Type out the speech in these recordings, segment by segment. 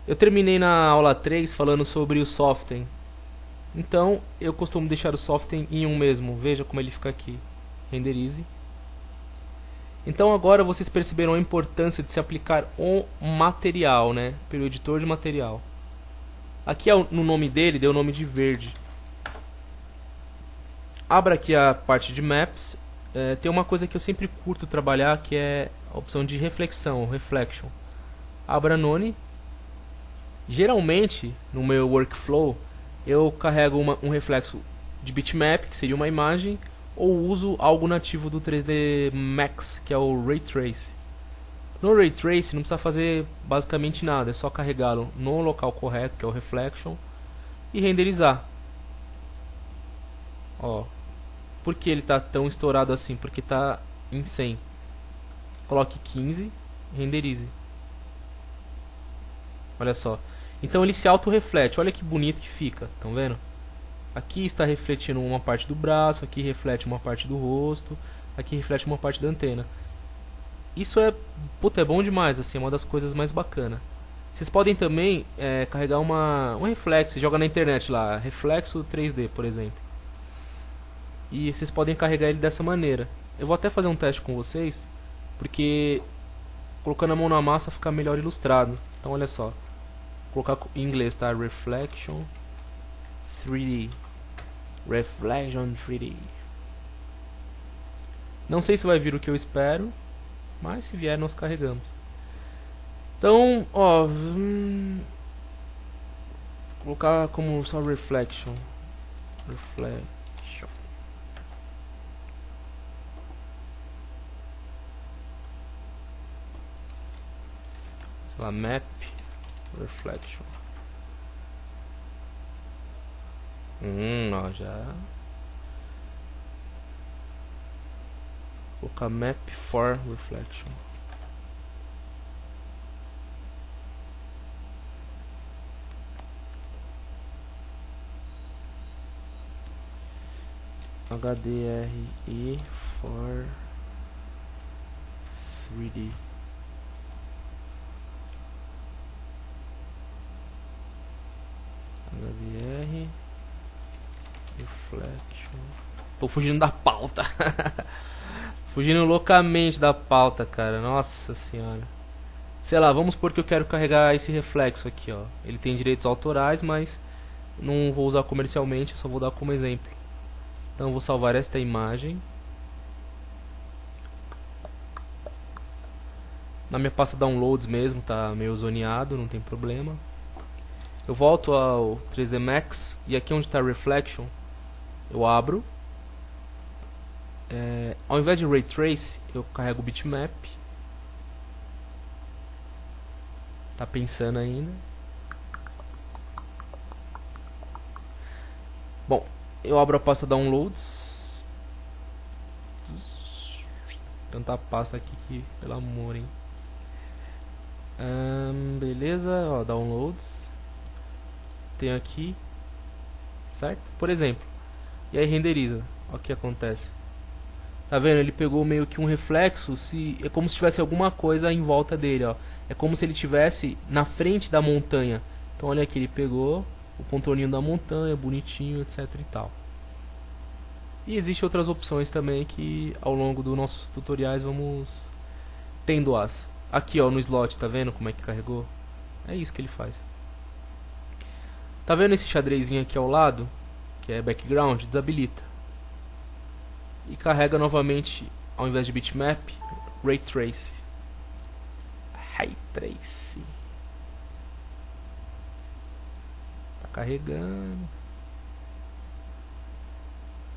Eu terminei na aula 3 falando sobre o soften. Então, eu costumo deixar o soften em 1 mesmo. Veja como ele fica aqui. Renderize. Então agora vocês perceberam a importância de se aplicar um material, né? Pelo editor de material. Aqui no nome dele, deu o nome de verde. Abra aqui a parte de Maps. Tem uma coisa que eu sempre curto trabalhar, que é a opção de reflexão, Reflection. Abra None. Geralmente, no meu workflow, eu carrego um reflexo de bitmap, que seria uma imagem, ou uso algo nativo do 3D Max, que é o Ray Trace. No Ray Trace não precisa fazer basicamente nada, é só carregá-lo no local correto, que é o Reflection, e renderizar. Ó, por que ele está tão estourado assim? Porque está em 100. Coloque 15, renderize. Olha só. Então ele se auto-reflete, olha que bonito que fica, estão vendo? Aqui está refletindo uma parte do braço, aqui reflete uma parte do rosto, aqui reflete uma parte da antena. Isso é bom demais, assim, é uma das coisas mais bacanas. Vocês podem também carregar um reflexo, você joga na internet lá, reflexo 3D, por exemplo. E vocês podem carregar ele dessa maneira. Eu vou até fazer um teste com vocês, porque colocando a mão na massa fica melhor ilustrado. Então olha só, vou colocar em inglês, tá? Reflection 3D. Reflection 3D. Não sei se vai vir o que eu espero, mas se vier nós carregamos. Então, ó, colocar como só reflection. Reflection. Sei lá, map reflection. Ó, já. Vou colocar map for reflection. HDRI for 3D. HDR Reflection. Tô fugindo da pauta. Fugindo loucamente da pauta, cara. Nossa senhora. Sei lá, vamos supor que eu quero carregar esse reflexo aqui, ó. Ele tem direitos autorais, mas não vou usar comercialmente, eu só vou dar como exemplo. Então eu vou salvar esta imagem. Na minha pasta downloads mesmo, tá meio zoneado, não tem problema. Eu volto ao 3D Max e aqui onde está Reflection, eu abro. Ao invés de Ray Trace, eu carrego o bitmap. Tá pensando ainda. Bom, eu abro a pasta Downloads. Tanta pasta aqui que, pelo amor, hein. Beleza, ó, Downloads. Tem aqui, certo? Por exemplo. E aí renderiza. Olha o que acontece. Tá vendo? Ele pegou meio que um reflexo, é como se tivesse alguma coisa em volta dele, ó. É como se ele estivesse na frente da montanha. Então olha aqui, ele pegou o contorninho da montanha, bonitinho, etc e tal. E existem outras opções também que ao longo dos nossos tutoriais vamos tendo as. Aqui ó, no slot, tá vendo como é que carregou? É isso que ele faz. Tá vendo esse xadrezinho aqui ao lado, que é background? Desabilita. E carrega novamente, ao invés de bitmap, Ray Trace. Ray Trace. Tá carregando.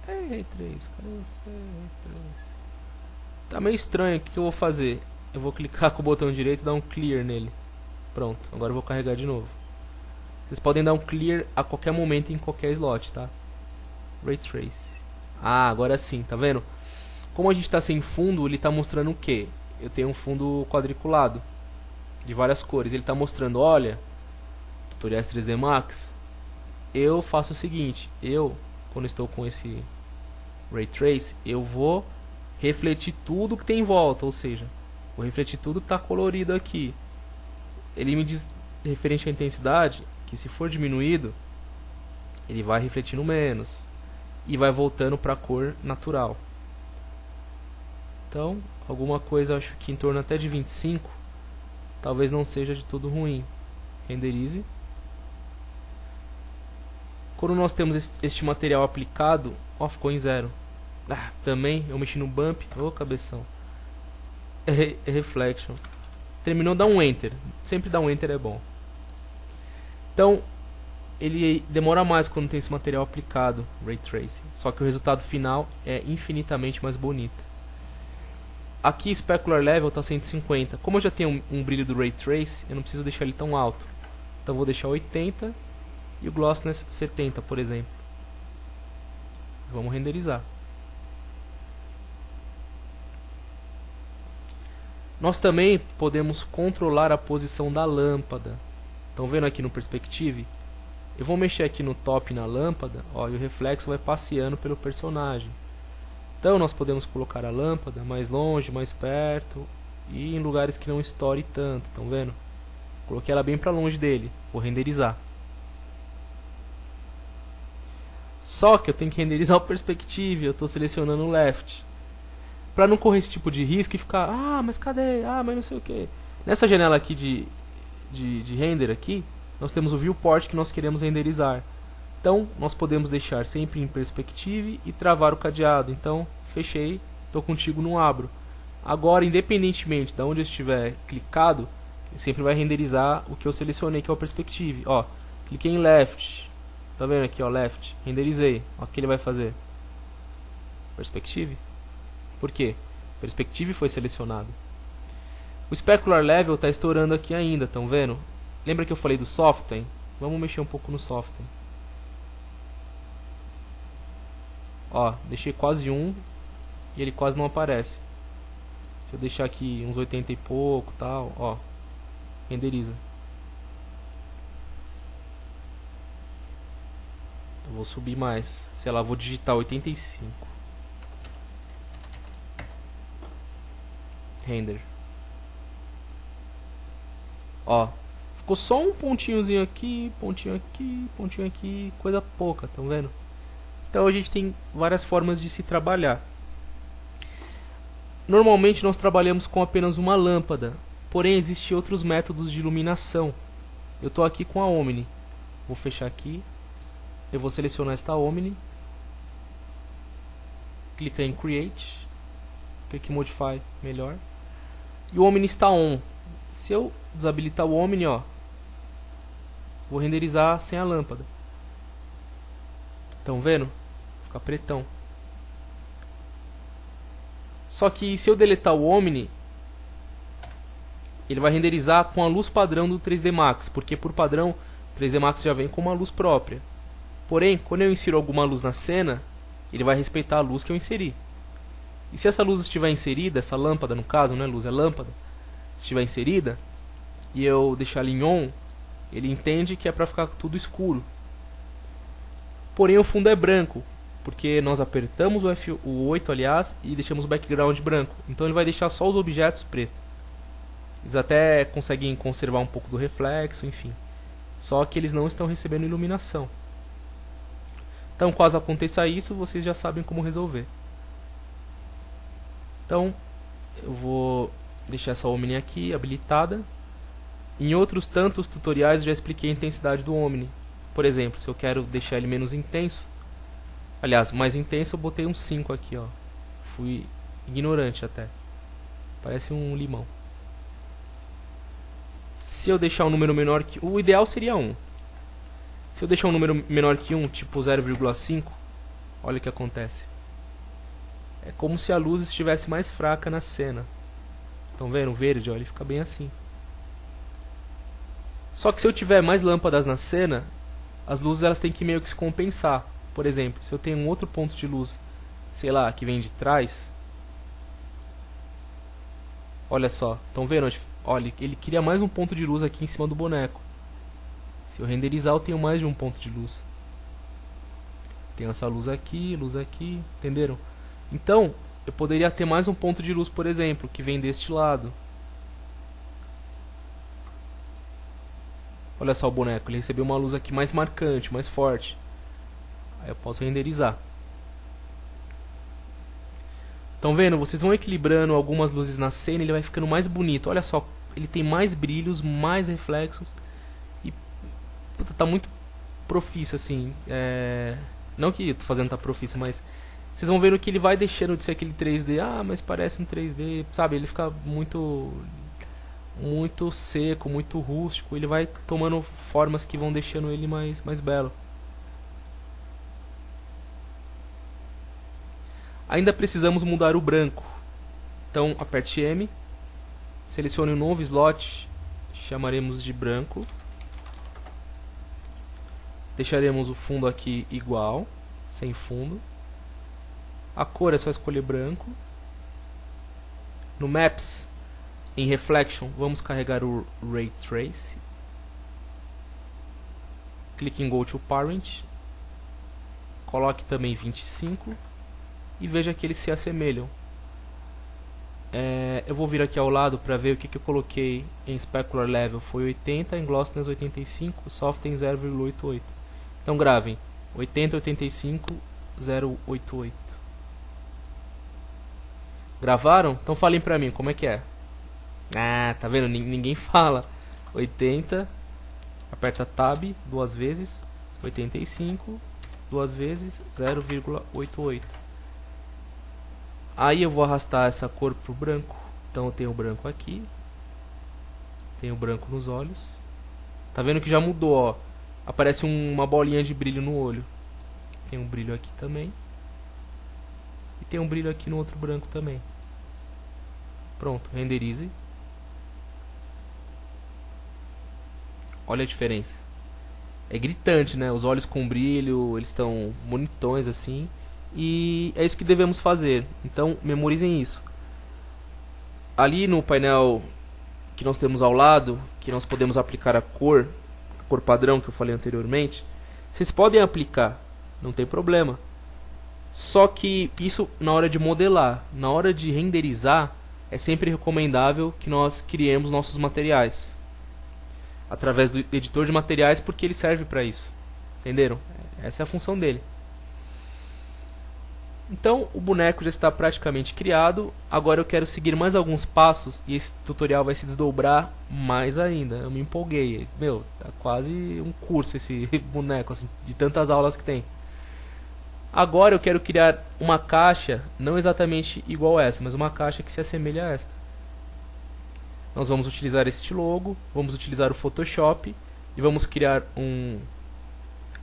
Ray Trace, cadê você, Ray Trace? Tá meio estranho, o que eu vou fazer? Eu vou clicar com o botão direito e dar um clear nele. Pronto, agora eu vou carregar de novo. Vocês podem dar um clear a qualquer momento em qualquer slot, tá? Ray Trace. Ah, agora sim, tá vendo? Como a gente está sem fundo, ele está mostrando o que? Eu tenho um fundo quadriculado de várias cores. Ele está mostrando, olha, tutoriais 3D Max. Eu faço o seguinte, quando estou com esse Ray Trace, eu vou refletir tudo que tem em volta, ou seja, vou refletir tudo que está colorido aqui. Ele me referente à intensidade, que se for diminuído, ele vai refletindo menos e vai voltando para a cor natural. Então, alguma coisa, acho que em torno até de 25, talvez não seja de todo ruim. Renderize. Quando nós temos este material aplicado, ó, ficou em 0. Também eu mexi no bump, cabeção. É reflection. Terminou, dá um enter. Sempre dar um enter é bom. Então, ele demora mais quando tem esse material aplicado, Ray Tracing. Só que o resultado final é infinitamente mais bonito. Aqui Specular Level está 150. Como eu já tenho um brilho do Ray Trace, eu não preciso deixar ele tão alto. Então vou deixar 80 e o Glossiness 70, por exemplo. Vamos renderizar. Nós também podemos controlar a posição da lâmpada. Estão vendo aqui no Perspective? Eu vou mexer aqui no top na lâmpada, ó, e o reflexo vai passeando pelo personagem. Então nós podemos colocar a lâmpada mais longe, mais perto e em lugares que não estoure tanto, estão vendo? Coloquei ela bem para longe dele, vou renderizar. Só que eu tenho que renderizar o Perspective, eu estou selecionando o Left. Para não correr esse tipo de risco e ficar, mas cadê? Mas não sei o que. Nessa janela aqui de render aqui, nós temos o viewport que nós queremos renderizar. Então, nós podemos deixar sempre em Perspective e travar o cadeado. Então, fechei, estou contigo, não abro. Agora, independentemente de onde eu estiver clicado, ele sempre vai renderizar o que eu selecionei, que é o Perspective. Ó, cliquei em Left, tá vendo aqui, ó, Left, renderizei. Ó, o que ele vai fazer? Perspective. Por quê? Perspective foi selecionado. O Specular Level está estourando aqui ainda, estão vendo? Lembra que eu falei do Soften? Vamos mexer um pouco no Soften. Ó, deixei quase 1 e ele quase não aparece. Se eu deixar aqui uns 80 e pouco, tal, ó, renderiza. Eu vou subir mais, sei lá, vou digitar 85. Render. Ó, ficou só um pontinhozinho aqui, pontinho aqui, coisa pouca, estão vendo? Então a gente tem várias formas de se trabalhar. Normalmente nós trabalhamos com apenas uma lâmpada, porém existem outros métodos de iluminação. Eu estou aqui com a Omni. Vou fechar aqui. Eu vou selecionar esta Omni. Clica em Create. Clique em Modify, melhor. E o Omni está on. Se eu desabilitar o Omni, ó, vou renderizar sem a lâmpada. Estão vendo? Fica pretão. Só que se eu deletar o Omni, ele vai renderizar com a luz padrão do 3D Max, porque por padrão o 3D Max já vem com uma luz própria. Porém, quando eu insiro alguma luz na cena, ele vai respeitar a luz que eu inseri. E se essa luz estiver inserida, essa lâmpada no caso, não é luz, é lâmpada, estiver inserida, e eu deixar ele em on, ele entende que é para ficar tudo escuro. Porém o fundo é branco, porque nós apertamos o 8, aliás, e deixamos o background branco. Então ele vai deixar só os objetos pretos. Eles até conseguem conservar um pouco do reflexo, enfim. Só que eles não estão recebendo iluminação. Então, caso aconteça isso, vocês já sabem como resolver. Então, eu vou deixar essa Omni aqui habilitada. Em outros tantos tutoriais eu já expliquei a intensidade do Omni. Por exemplo, se eu quero deixar ele menos intenso, aliás, mais intenso, eu botei um 5 aqui, ó. Fui ignorante até. Parece um limão. Se eu deixar um número menor que... O ideal seria 1. Se eu deixar um número menor que 1, tipo 0,5, olha o que acontece. É como se a luz estivesse mais fraca na cena. Estão vendo? O verde, ó, ele fica bem assim. Só que se eu tiver mais lâmpadas na cena, as luzes elas têm que meio que se compensar. Por exemplo, se eu tenho um outro ponto de luz, sei lá, que vem de trás. Olha só, estão vendo? Olha, ele cria mais um ponto de luz aqui em cima do boneco. Se eu renderizar, eu tenho mais de um ponto de luz. Tenho essa luz aqui, entenderam? Então, eu poderia ter mais um ponto de luz, por exemplo, que vem deste lado. Olha só o boneco, ele recebeu uma luz aqui mais marcante, mais forte. Aí eu posso renderizar. Estão vendo? Vocês vão equilibrando algumas luzes na cena, ele vai ficando mais bonito. Olha só, ele tem mais brilhos, mais reflexos. E puta, tá muito profício assim. Não que tô fazendo tá profício, mas vocês vão vendo que ele vai deixando de ser aquele 3D. Ah, mas parece um 3D, sabe? Ele fica muito seco, muito rústico. Ele vai tomando formas que vão deixando ele mais belo. Ainda precisamos mudar o branco. Então aperte M, selecione um novo slot, chamaremos de branco. Deixaremos o fundo aqui igual, sem fundo. A cor é só escolher branco. No Maps, em Reflection, vamos carregar o Ray Trace. Clique em Go to Parent. Coloque também 25. E veja que eles se assemelham. Eu vou vir aqui ao lado para ver o que eu coloquei em Specular Level. Foi 80, em Glossiness 85, Soft em 0,88. Então gravem 80, 85, 088. Gravaram? Então falem pra mim como é que é. Ah, tá vendo? Ninguém fala. 80, aperta Tab duas vezes, 85, duas vezes, 0,88. Aí eu vou arrastar essa cor pro branco. Então eu tenho o branco aqui. Tenho o branco nos olhos. Tá vendo que já mudou, ó. Aparece uma bolinha de brilho no olho. Tem um brilho aqui também. E tem um brilho aqui no outro branco também. Pronto, renderize. Olha a diferença. É gritante, né? Os olhos com brilho, eles estão bonitões assim. E é isso que devemos fazer. Então memorizem isso. Ali no painel que nós temos ao lado, que nós podemos aplicar a cor padrão que eu falei anteriormente, vocês podem aplicar, não tem problema. Só que isso na hora de modelar. Na hora de renderizar, é sempre recomendável que nós criemos nossos materiais através do editor de materiais, porque ele serve para isso. Entenderam? Essa é a função dele. Então o boneco já está praticamente criado. Agora eu quero seguir mais alguns passos e esse tutorial vai se desdobrar mais ainda. Eu me empolguei. Meu, tá quase um curso esse boneco, assim, de tantas aulas que tem. Agora eu quero criar uma caixa, não exatamente igual a essa, mas uma caixa que se assemelhe a esta. Nós vamos utilizar este logo, vamos utilizar o Photoshop e vamos criar um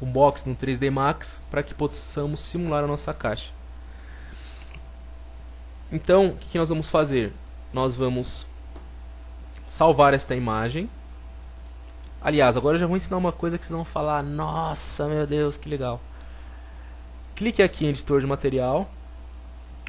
box no 3D Max para que possamos simular a nossa caixa. Então, o que nós vamos fazer? Nós vamos salvar esta imagem. Aliás, agora eu já vou ensinar uma coisa que vocês vão falar: nossa, meu Deus, que legal. Clique aqui em editor de material.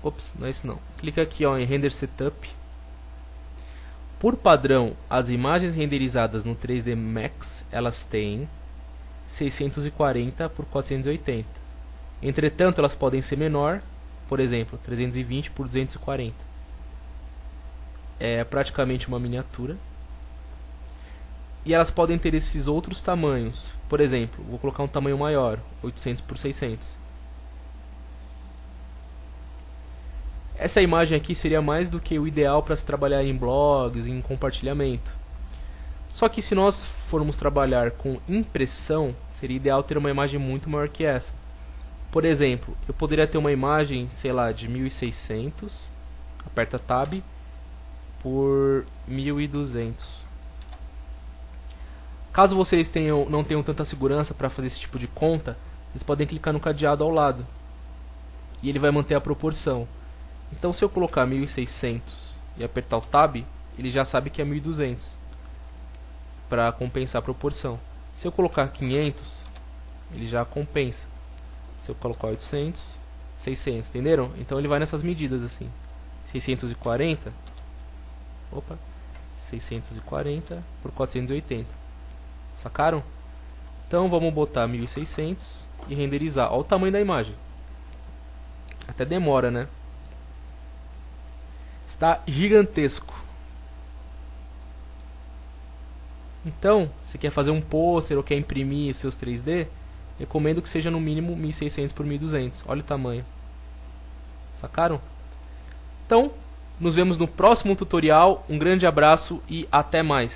Ops, não é isso não. Clique aqui ó, em Render Setup. Por padrão, as imagens renderizadas no 3D Max, elas têm 640 por 480. Entretanto, elas podem ser menor. Por exemplo, 320 por 240. É praticamente uma miniatura. E elas podem ter esses outros tamanhos. Por exemplo, vou colocar um tamanho maior, 800 por 600. Essa imagem aqui seria mais do que o ideal para se trabalhar em blogs, em compartilhamento. Só que se nós formos trabalhar com impressão, seria ideal ter uma imagem muito maior que essa. Por exemplo, eu poderia ter uma imagem, sei lá, de 1600, aperta Tab, por 1200. Caso vocês não tenham tanta segurança para fazer esse tipo de conta, vocês podem clicar no cadeado ao lado. E ele vai manter a proporção. Então se eu colocar 1600 e apertar o Tab, ele já sabe que é 1200. Para compensar a proporção. Se eu colocar 500, ele já compensa. Se eu colocar 800, 600, entenderam? Então ele vai nessas medidas assim. 640, opa, 640 por 480. Sacaram? Então vamos botar 1600 e renderizar. Olha o tamanho da imagem. Até demora, né? Está gigantesco. Então, se quer fazer um pôster ou quer imprimir seus 3D, recomendo que seja no mínimo 1600 por 1200. Olha o tamanho. Sacaram? Então, nos vemos no próximo tutorial. Um grande abraço e até mais.